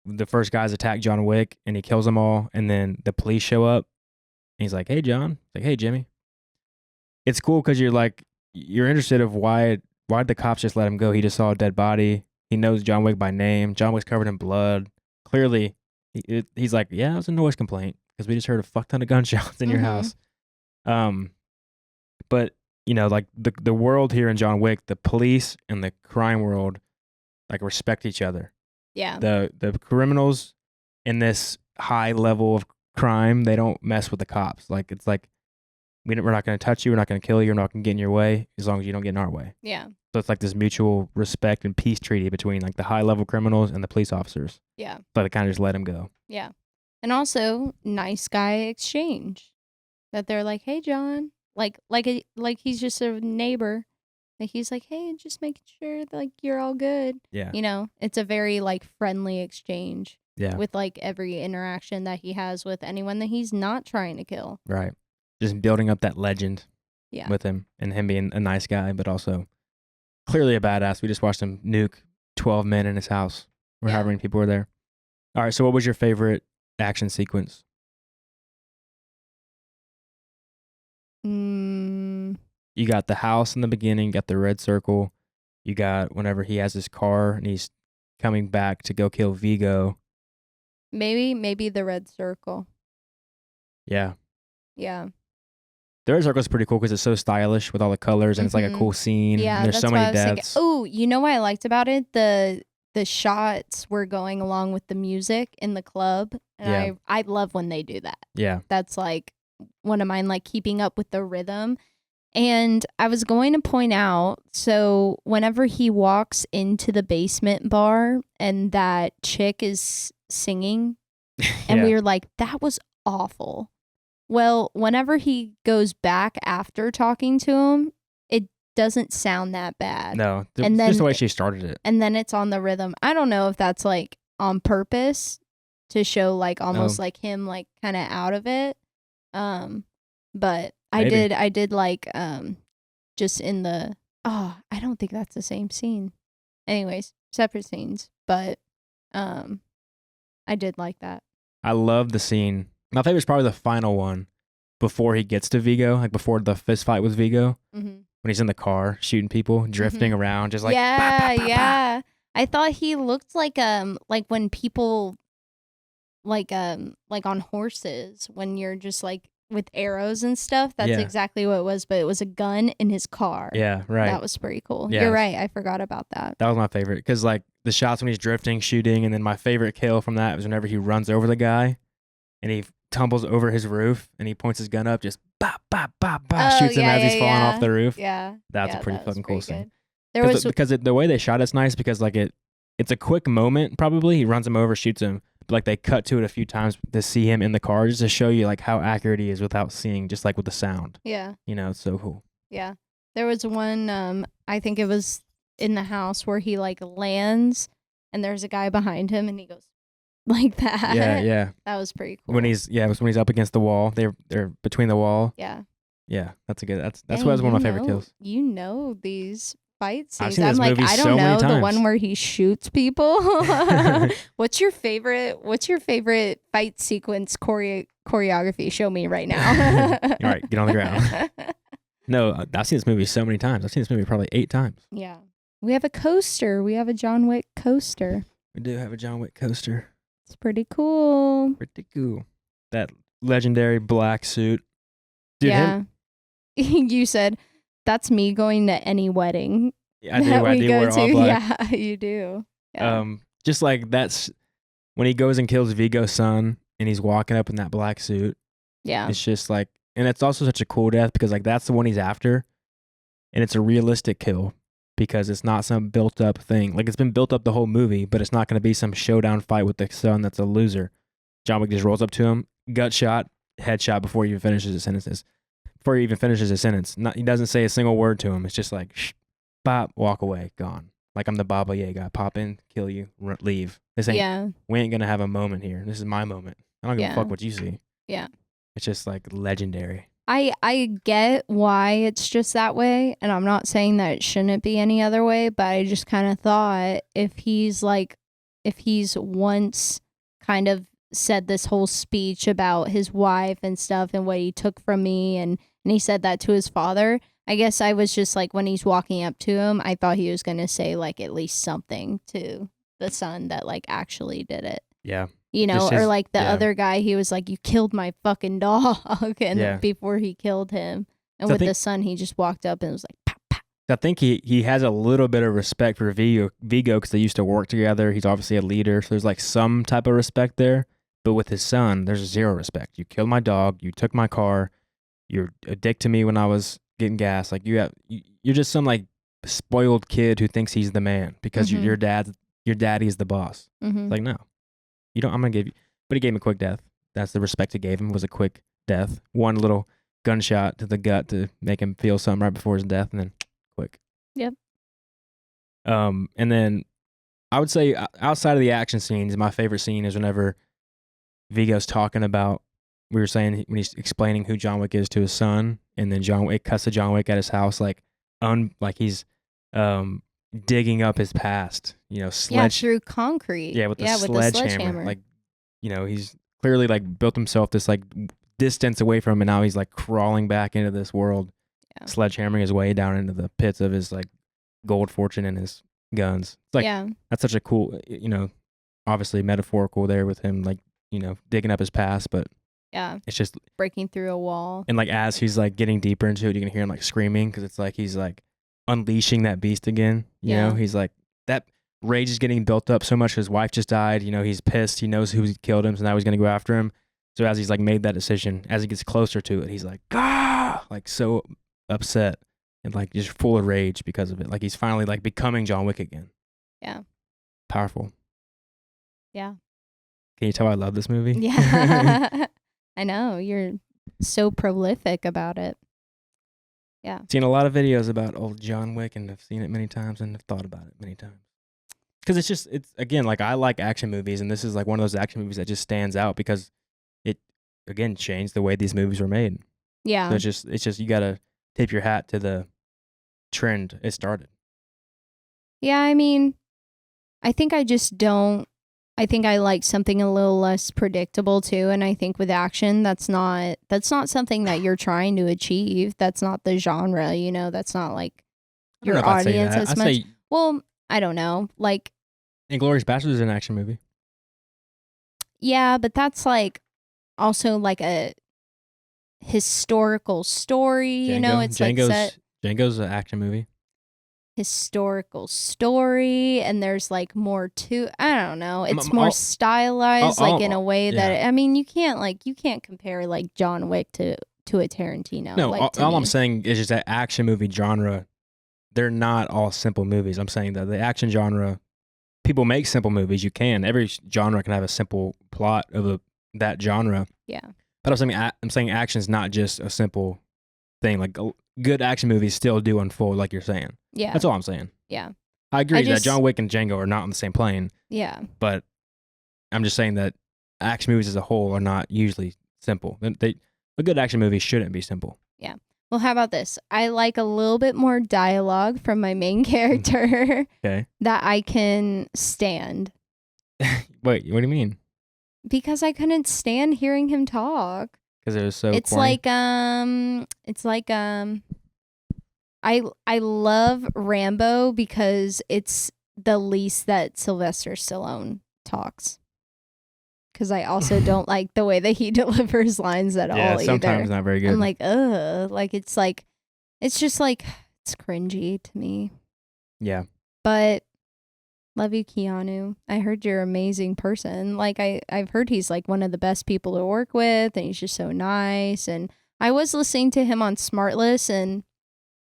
the first guys attack John Wick and he kills them all, and then the police show up, and he's like, "Hey John," like, "Hey Jimmy." It's cool because you're interested of why'd the cops just let him go? He just saw a dead body. He knows John Wick by name. John Wick's covered in blood. Clearly, he's like, yeah, it was a noise complaint because we just heard a fuck ton of gunshots in your house. But like the world here in John Wick, the police and the crime world like respect each other. Yeah. The criminals in this high level of crime, they don't mess with the cops. Like it's like we're not going to touch you, we're not going to kill you, we're not going to get in your way as long as you don't get in our way. Yeah. So it's like this mutual respect and peace treaty between like the high level criminals and the police officers. Yeah. But they kind of just let him go. Yeah. And also nice guy exchange. That they're like, "Hey John," like he's just a neighbor. Like he's like, "Hey, just making sure like you're all good." Yeah. It's a very like friendly exchange. Yeah. With like every interaction that he has with anyone that he's not trying to kill. Right. Just building up that legend. Yeah. With him and him being a nice guy, but also clearly a badass. We just watched him nuke 12 men in his house. However many people were there. All right. So what was your favorite action sequence? You got the house in the beginning, got the red circle. You got whenever he has his car and he's coming back to go kill Vigo. Maybe the red circle. Yeah. Yeah. The red circle is pretty cool because it's so stylish with all the colors and it's like a cool scene. Yeah, and there's so many deaths. Oh, you know what I liked about it? The shots were going along with the music in the club. And I love when they do that. Yeah. That's like one of mine, like keeping up with the rhythm. And I was going to point out, so whenever he walks into the basement bar and that chick is singing, and we were like, that was awful. Well, whenever he goes back after talking to him, doesn't sound that bad. No, And just the then- way she started it. And then it's on the rhythm. I don't know if that's like on purpose to show like almost like him like kind of out of it. But Maybe. I did like just in the I don't think that's the same scene. Anyways, separate scenes, but I did like that. I love the scene. My favorite is probably the final one before he gets to Vigo, like before the fist fight with Vigo. Mm-hmm. When he's in the car shooting people, drifting around, just like yeah, bah, bah, bah, yeah. I thought he looked like when people like on horses when you're just like with arrows and stuff. That's Yeah. exactly what it was, but it was a gun in his car. Yeah, right. That was pretty cool. Yeah. You're right. I forgot about that. That was my favorite because like the shots when he's drifting, shooting, and then my favorite kill from that was whenever he runs over the guy and he tumbles over his roof and he points his gun up, just bah, bah, bah, bah, Oh, shoots him yeah, as he's yeah, falling yeah. off the roof. Yeah. That's yeah, a pretty that was fucking cool pretty scene. good. There was Because the way they shot it's nice because like it's a quick moment probably. He runs him over, shoots him. But like they cut to it a few times to see him in the car just to show you like how accurate he is without seeing, just like with the sound. yeah. You know, it's so cool. Yeah. There was one I think it was in the house where he like lands and there's a guy behind him and he goes like that. Yeah, yeah. That was pretty cool. It was when he's up against the wall. They're between the wall. Yeah. Yeah, that's a good. That's Dang, what was one of my you favorite know- kills. You know these fight I've scenes. seen I'm this like, movie I so don't many know the times. one where he shoots people. What's your favorite fight sequence choreography? Show me right now. All right, get on the ground. No, I've seen this movie so many times. I've seen this movie probably 8 times. Yeah. We have a coaster. We have a John Wick coaster. We do have a John Wick coaster. It's pretty cool. Pretty cool. That legendary black suit. Dude, yeah. You said that's me going to any wedding I do. that I we do go wear to. all black. Yeah, you do. Yeah. Just like that's when he goes and kills Vigo's son, and he's walking up in that black suit. yeah. It's just like, and it's also such a cool death because like that's the one he's after, and it's a realistic kill because it's not some built up thing. Like it's been built up the whole movie, but it's not going to be some showdown fight with the son that's a loser. John Wick just rolls up to him, gut shot, headshot before he even finishes his sentences. Before he even finishes his sentence, he doesn't say a single word to him. It's just like, shh, bop, walk away, gone. Like I'm the Baba Yaga. Pop in, kill you, leave. This ain't. Yeah. We ain't gonna have a moment here. This is my moment. I don't give a Yeah. fuck what you see. Yeah. It's just like legendary. I get why it's just that way, and I'm not saying that it shouldn't be any other way, but I just kind of thought if he's once kind of said this whole speech about his wife and stuff and what he took from me and he said that to his father, I guess I was just like when he's walking up to him, I thought he was going to say like at least something to the son that like actually did it. Yeah. You know, Just or his- like the yeah. other guy, he was like, "You killed my fucking dog," and Yeah. before he killed him, and So I with the think- son, he just walked up and was like, "Pow, pow." I think he has a little bit of respect for Vigo because they used to work together. He's obviously a leader, so there's like some type of respect there. But with his son, there's zero respect. You killed my dog. You took my car. You're a dick to me when I was getting gas. Like you're just some like spoiled kid who thinks he's the man because Mhm. your daddy is the boss. Mhm. It's like no, you don't. I'm gonna give you. But he gave him a quick death. That's the respect he gave him, was a quick death. One little gunshot to the gut to make him feel something right before his death, and then quick. Yep. And then I would say outside of the action scenes, my favorite scene is whenever Vigo's talking about, we were saying when he's explaining who John Wick is to his son, and then John Wick cuts to John Wick at his house, like he's digging up his past, Yeah, sledge, through concrete. with the with sledgehammer. Like, he's clearly like built himself this like distance away from him, and now he's like crawling back into this world, Yeah. sledgehammering his way down into the pits of his like gold fortune and his guns. It's like yeah, that's such a cool, obviously metaphorical there with him, like digging up his past, but yeah, it's just, breaking through a wall. and like as he's like getting deeper into it, you can hear him like screaming because it's like he's like unleashing that beast again. You know, Yeah. he's like that rage is getting built up so much. His wife just died. He's pissed. He knows who killed him, so now he's gonna go after him. So as he's like made that decision, as he gets closer to it, he's like, ah, like so upset and like just full of rage because of it. Like he's finally like becoming John Wick again. Yeah. Powerful. Yeah. Can you tell I love this movie? Yeah. I know, you're so prolific about it. Yeah. Seen a lot of videos about old John Wick, and I've seen it many times and have thought about it many times. Because it's again, like, I like action movies, and this is like one of those action movies that just stands out because it, again, changed the way these movies were made. Yeah. So it's just you gotta tip your hat to the trend it started. Yeah, I mean, I think I just don't. I think I like something a little less predictable too, and I think with action, that's not something that you're trying to achieve. That's not the genre, you know. That's not like I don't your know if I'd say audience that. as I'd much. say Well, I don't know. Like, Inglourious Basterds is an action movie. yeah, but that's like also like a historical story. You know, it's like set Django's an action movie. historical story, and there's like more to. I don't know. It's more I'll- stylized, I'll- like in a way yeah. that I mean, you can't compare like John Wick to a Tarantino. No, like, all I'm saying is just that action movie genre. They're not all simple movies. I'm saying that the action genre, people make simple movies. You can. Every genre can have a simple plot of that genre. Yeah. But I'm saying action is not just a simple thing. Like, good action movies still do unfold, like you're saying. Yeah. That's all I'm saying. Yeah. I agree that John Wick and Django are not on the same plane. Yeah. But I'm just saying that action movies as a whole are not usually simple. A good action movie shouldn't be simple. Yeah. Well, how about this? I like a little bit more dialogue from my main character Okay. that I can stand. Wait, what do you mean? Because I couldn't stand hearing him talk. Because it was so It's corny? I love Rambo because it's the least that Sylvester Stallone talks. Because I also don't like the way that he delivers lines at all either. Sometimes not very good. I'm like, ugh. It's just like, it's cringy to me. Yeah. But love you, Keanu. I heard you're an amazing person. Like, I've heard he's like one of the best people to work with, and he's just so nice. And I was listening to him on Smartless, and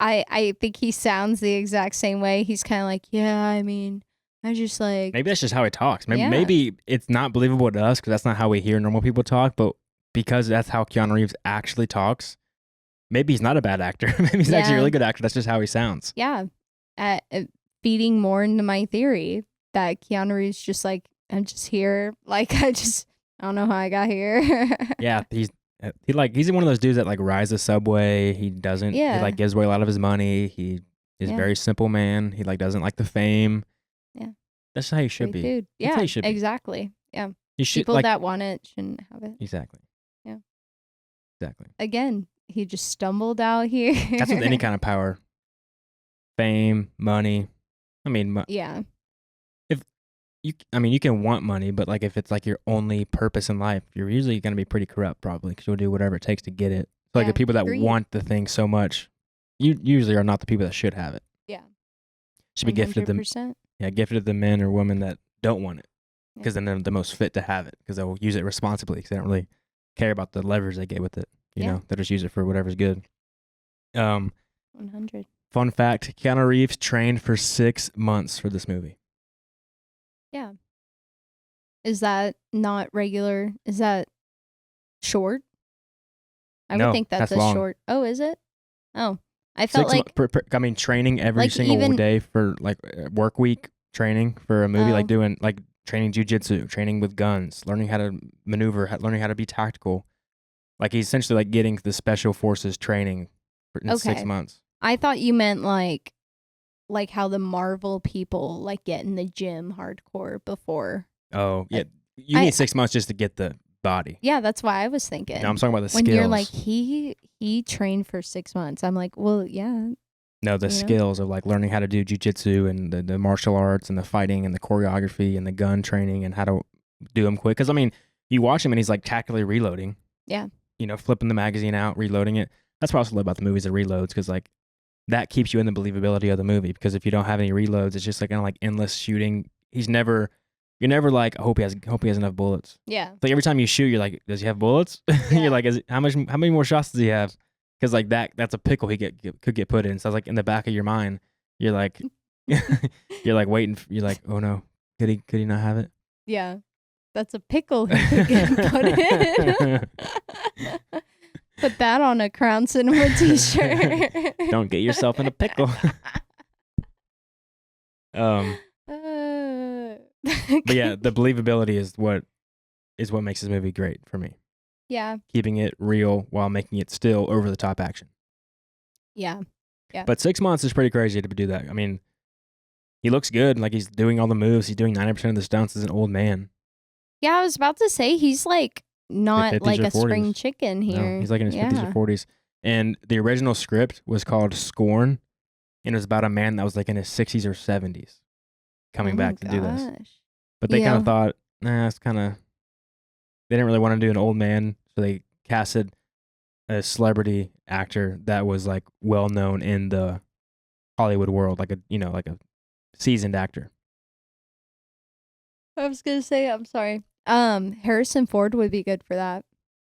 I think he sounds the exact same way. He's kind of like, yeah, I mean, I just like... Maybe that's just how he talks. Yeah. Maybe it's not believable to us because that's not how we hear normal people talk, but because that's how Keanu Reeves actually talks, maybe he's not a bad actor. Maybe he's actually a really good actor. That's just how he sounds. Yeah. Feeding more into my theory that Keanu Reeves just like, I'm just here. Like, I don't know how I got here. Yeah, he's one of those dudes that like rides the subway. He doesn't. Yeah. He like gives away a lot of his money. He is a very simple man. He like doesn't like the fame. Yeah. That's how you should be. Dude. That's Yeah. how you should be. Exactly. Yeah. You should People like that want it shouldn't have it. exactly. Yeah. Exactly. Again, he just stumbled out here. That's with any kind of power, fame, money. I mean, Yeah. you can want money, but like if it's like your only purpose in life, you're usually going to be pretty corrupt, probably, because you'll do whatever it takes to get it. So like Yeah, the people that agreed. want the thing so much, you usually are not the people that should have it. Yeah. Should be gifted to 100%. gifted to the men or women that don't want it, Yeah. because then they're the most fit to have it, because they'll use it responsibly, because they don't really care about the leverage they get with it. You Yeah. know, they just use it for whatever's good. 100. Fun fact: Keanu Reeves trained for 6 months for this movie. Yeah. Is that not regular? Is that short? I No, would think that's that's a long. short. Oh, is it? Oh, I felt 6 like training every like single even- day for like work week training for a movie, Oh. like doing like training jujitsu, training with guns, learning how to maneuver, learning how to be tactical. Like he's essentially like getting the special forces training in 6 Okay. months. I thought you meant like how the Marvel people like get in the gym hardcore before. Oh yeah, you need 6 months just to get the body. Yeah, that's why I was thinking. No, I'm talking about the when skills. you're like he trained for 6 months. I'm like, well, yeah. No, the you know? skills of like learning how to do jujitsu and the martial arts and the fighting and the choreography and the gun training and how to do them quick. Because I mean, you watch him and he's like tactically reloading. Yeah. You know, flipping the magazine out, reloading it. That's what I also love about the movies, the reloads, because like that keeps you in the believability of the movie. Because if you don't have any reloads, it's just like kind of like endless shooting. You're never like, I hope he has enough bullets. Yeah. Like every time you shoot, you're like, does he have bullets? Yeah. You're like, how many more shots does he have? Because like that's a pickle he could get put in. So it's like in the back of your mind, you're like, you're like waiting. You're like, oh no, could he not have it? Yeah. That's a pickle he could get put in. Put that on a Crown Cinema t-shirt. Don't get yourself in a pickle. Uh, But yeah, the believability is what makes this movie great for me. Yeah. Keeping it real while making it still over the top action. Yeah. Yeah. But 6 months is pretty crazy to do that. I mean, he looks good. Like, he's doing all the moves. He's doing 90% of the stunts as an old man. Yeah, I was about to say he's like not 50s like or a 40s. spring chicken here. No, he's like in his 50s or 40s. And the original script was called Scorn, and it was about a man that was like in his 60s or 70s coming back to do this. But they kind of thought, it's kind of, they didn't really want to do an old man, so they casted a celebrity actor that was like well known in the Hollywood world, like a seasoned actor. I was gonna say, I'm sorry. Harrison Ford would be good for that.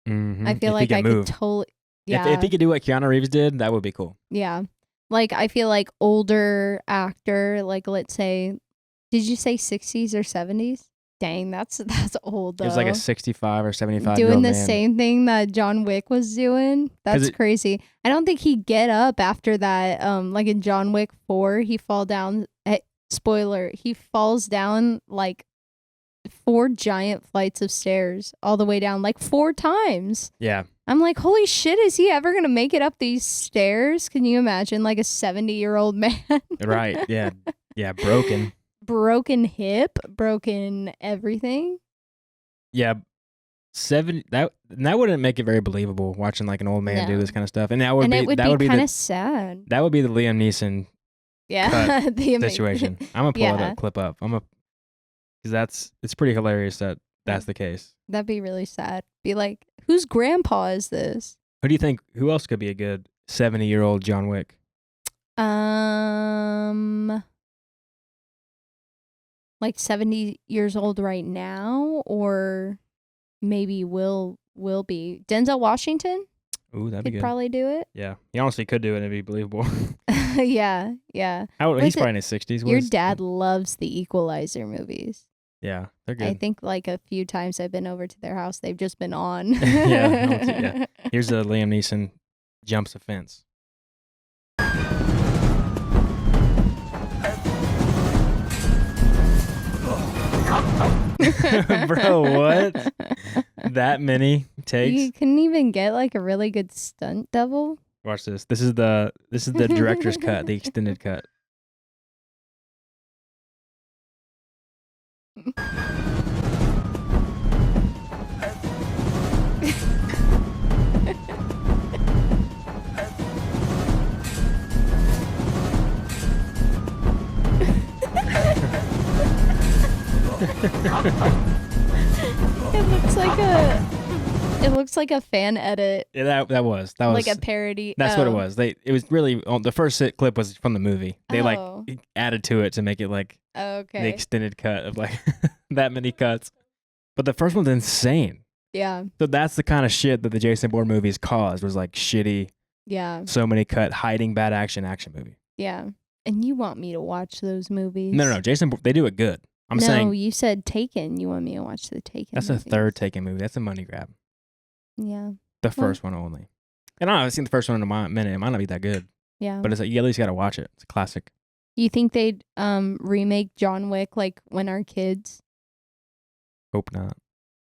Mm-hmm. I feel like I could totally. Yeah. If he could do what Keanu Reeves did, that would be cool. Yeah. Like, I feel like older actor, like, let's say, did you say 60s or 70s? Dang, that's old though. It was like a 65 or 75 doing the man. same thing that John Wick was doing. That's crazy. I don't think he'd get up after that. Like in John Wick 4, he fall down. Spoiler, he falls down like 4 giant flights of stairs all the way down, like 4 times. Yeah. I'm like, holy shit, is he ever gonna make it up these stairs? Can you imagine, like a 70-year-old man? Right. Yeah. Yeah. Broken hip, broken everything. Yeah. That wouldn't make it very believable watching like an old man do this kind of stuff. And that would be kind of sad. That would be the Liam Neeson the situation. I'm gonna pull that clip up. Because it's pretty hilarious that's the case. That'd be really sad. Be like, whose grandpa is this? Who do you think? Who else could be a good 70-year-old John Wick? Like 70 years old right now, or maybe will be Denzel Washington. Ooh, that'd be good. Could probably do it. Yeah, he honestly could do it and it'd be believable. Yeah. He's probably in his 60s. Your dad loves the Equalizer movies. Yeah, they're good. I think like a few times I've been over to their house, they've just been on. Yeah. Here's a Liam Neeson jumps a fence. Bro, what? That many takes? You couldn't even get like a really good stunt double. Watch this. This is the director's cut, the extended cut. It looks like a fan edit. Yeah, that was like a parody. That's what it was. It was really the first clip was from the movie. They like added to it to make it like the extended cut of like that many cuts. But the first one's insane. Yeah. So that's the kind of shit that the Jason Bourne movies caused, was like shitty. Yeah. So many cut, hiding bad action movie. Yeah. And you want me to watch those movies? No. Jason, they do it good. I'm saying. No, you said Taken. You want me to watch the Taken? That's movies. a third Taken movie. That's a money grab. Yeah. The first one only. And I haven't seen the first one in a minute. It might not be that good. Yeah. But it's like, you at least got to watch it. It's a classic. You think they'd remake John Wick like when our kids? Hope not.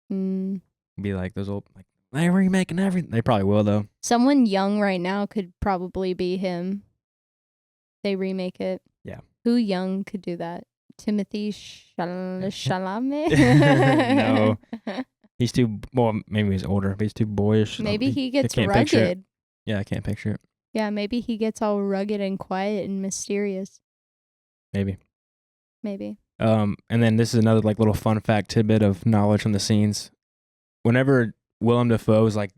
Be like those old, like, they're remaking everything. They probably will, though. Someone young right now could probably be him. They remake it. Yeah. Who young could do that? Timothy Chalamet? No. He's too, well, maybe he's older, but he's too boyish. Maybe he gets rugged. Yeah, I can't picture it. Yeah, maybe he gets all rugged and quiet and mysterious. Maybe. And then this is another like little fun fact tidbit of knowledge from the scenes. Whenever Willem Dafoe is like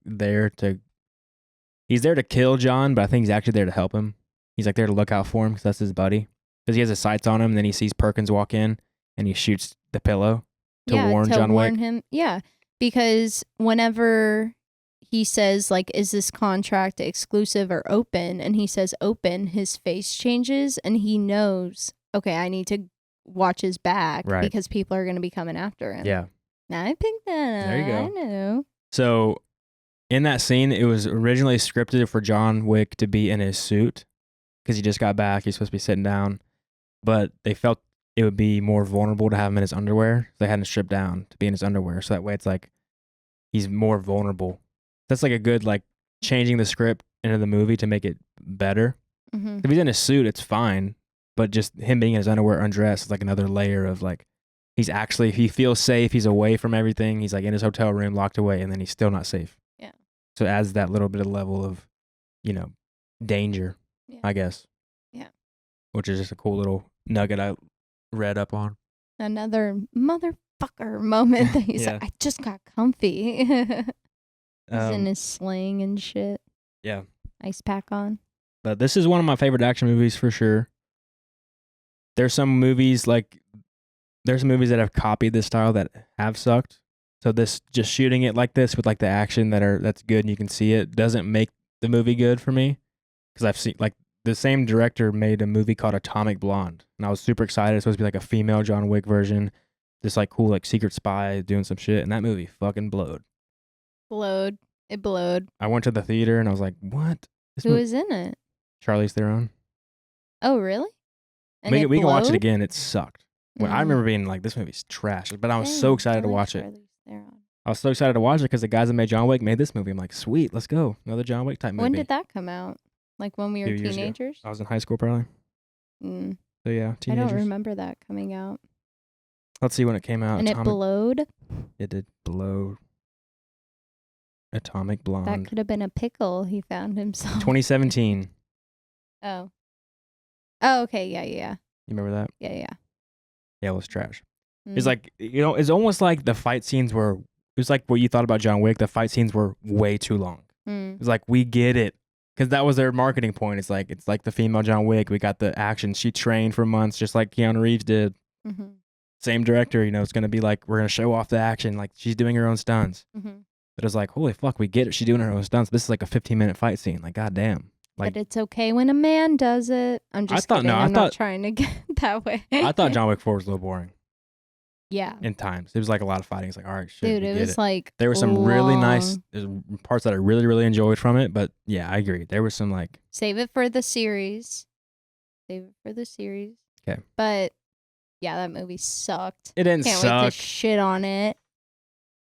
he's there to kill John, but I think he's actually there to help him. He's like there to look out for him because that's his buddy. Because he has his sights on him, and then he sees Perkins walk in, and he shoots the pillow to warn John Wick. Him. Yeah, because whenever he says like, "Is this contract exclusive or open?" and he says open, his face changes, and he knows, okay, I need to watch his back because people are going to be coming after him. Yeah. Now I picked that up. There you go. I know. So in that scene, it was originally scripted for John Wick to be in his suit because he just got back. He's supposed to be sitting down, but they felt it would be more vulnerable to have him in his underwear. They had him stripped down to be in his underwear, so that way it's like he's more vulnerable. That's like a good like changing the script into the movie to make it better. Mm-hmm. If he's in his suit, it's fine, but just him being in his underwear undressed is like another layer of like he feels safe. He's away from everything. He's like in his hotel room, locked away, and then he's still not safe. Yeah. So it adds that little bit of level of, danger, I guess. Yeah. Which is just a cool little nugget I read up on. Another motherfucker moment that he's like, I just got comfy. He's in his sling and shit. Yeah. Ice pack on. But this is one of my favorite action movies for sure. There's some movies that have copied this style that have sucked. So this just shooting it like this with like the action that's good and you can see it doesn't make the movie good for me. Because I've seen like the same director made a movie called Atomic Blonde, and I was super excited. It's supposed to be like a female John Wick version, this like cool like secret spy doing some shit, and that movie fucking blowed. It blowed. I went to the theater and I was like, "What? Who is in it? Charlize Theron." Oh, really? And we can watch it again. It sucked. When I Mm. remember being like, "This movie's trash," but I was so excited to watch it. I was so excited to watch it because the guys that made John Wick made this movie. I'm like, "Sweet, let's go, another John Wick type movie." When did that come out? Like when we were Few years ago. teenagers? I was in high school probably. Mm. So yeah, I teenagers. don't remember that coming out. Let's see when it came out. And it blowed? It did blow. Atomic Blonde. That could have been a pickle he found himself. 2017. Oh. Oh, okay. Yeah. You remember that? Yeah. Yeah, it was trash. Mm. It's like, it's almost like the fight scenes it was like what you thought about John Wick. The fight scenes were way too long. Mm. It's like, we get it. Because that was their marketing point. It's like the female John Wick. We got the action. She trained for months just like Keanu Reeves did. Mm-hmm. Same director, it's going to be like, we're going to show off the action. Like, she's doing her own stunts. Mm-hmm. But it was like, holy fuck, we get it. She's doing her own stunts. This is like a 15-minute fight scene. Like, goddamn. Like, but it's okay when a man does it. I'm just kidding. I'm not trying to get that way. I thought John Wick 4 was a little boring. Yeah. In times. It was like a lot of fighting. It's like, all right, shit. Dude, it was like there were some long. really nice parts that I really, really enjoyed from it. But yeah, I agree. There was some like. Save it for the series. Okay. But yeah, that movie sucked. It didn't Can't suck. wait to shit on it.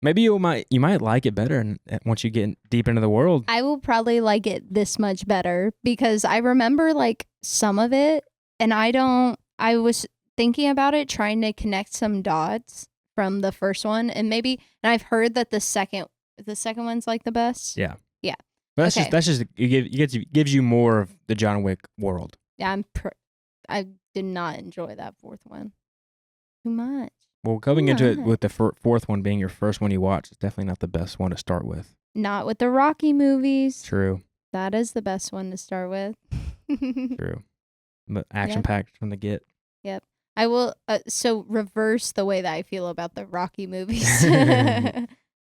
Maybe you might like it better once you get deep into the world. I will probably like it this much better because I remember like some of it and I was thinking about it, trying to connect some dots from the first one and I've heard that the second one's like the best. Yeah. Yeah. But that's just it gives you more of the John Wick world. Yeah, I did not enjoy that fourth one. Too much. Well, going into it with the fourth one being your first one you watch, it's definitely not the best one to start with. Not with the Rocky movies. True. That is the best one to start with. True. But action-packed from the get. Yep. I will, so reverse the way that I feel about the Rocky movies.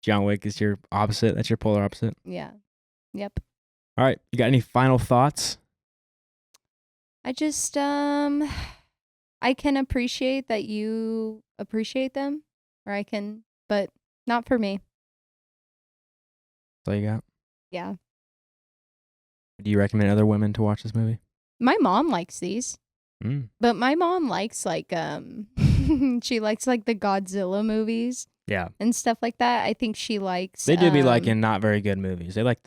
John Wick is your opposite. That's your polar opposite. Yeah. Yep. All right. You got any final thoughts? I just, I can appreciate that you appreciate them, but not for me. That's all you got? Yeah. Do you recommend other women to watch this movie? My mom likes these. But my mom likes like she likes like the Godzilla movies. Yeah. And stuff like that. I think she likes They do be liking not very good movies. They like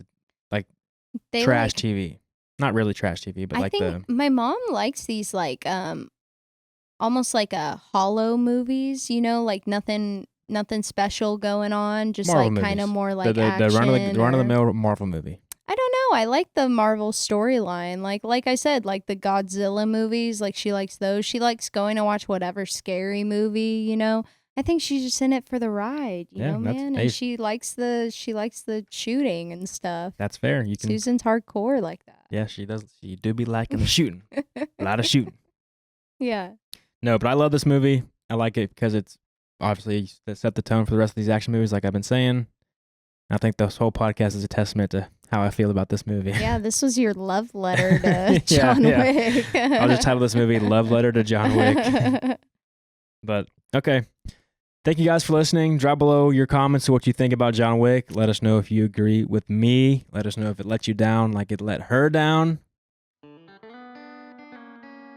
trash like, TV. Not really trash TV, but I think my mom likes these like almost like a hollow movies, like nothing special going on, just Marvel like kind of more like the action. The run-of-the-mill Marvel movie. I don't know. I like the Marvel storyline. Like I said, like the Godzilla movies, like she likes those. She likes going to watch whatever scary movie, I think she's just in it for the ride, you know, man. And she likes the shooting and stuff. That's fair. Susan's hardcore like that. Yeah, she does. She do be liking the shooting. A lot of shooting. Yeah. No, but I love this movie. I like it because it's obviously set the tone for the rest of these action movies, like I've been saying. I think this whole podcast is a testament to how I feel about this movie. Yeah, this was your love letter to John Wick. I'll just title this movie Love Letter to John Wick. But, okay. Thank you guys for listening. Drop below your comments to what you think about John Wick. Let us know if you agree with me. Let us know if it let you down like it let her down.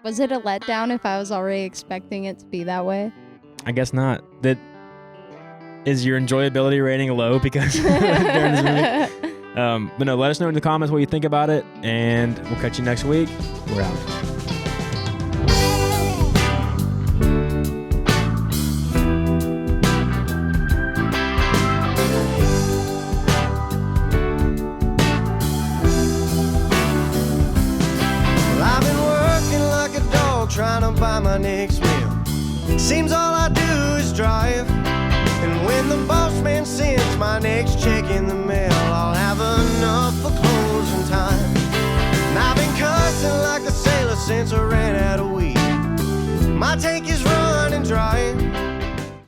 Was it a letdown if I was already expecting it to be that way? I guess not. Is your enjoyability rating low because during this movie? But no, let us know in the comments what you think about it, and we'll catch you next week. We're out. Trying to buy my next meal. Seems all I do is drive. And when the boss man sends my next check in the mail, I'll have enough for closing time. And I've been cussing like a sailor since I ran out of weed. My tank is running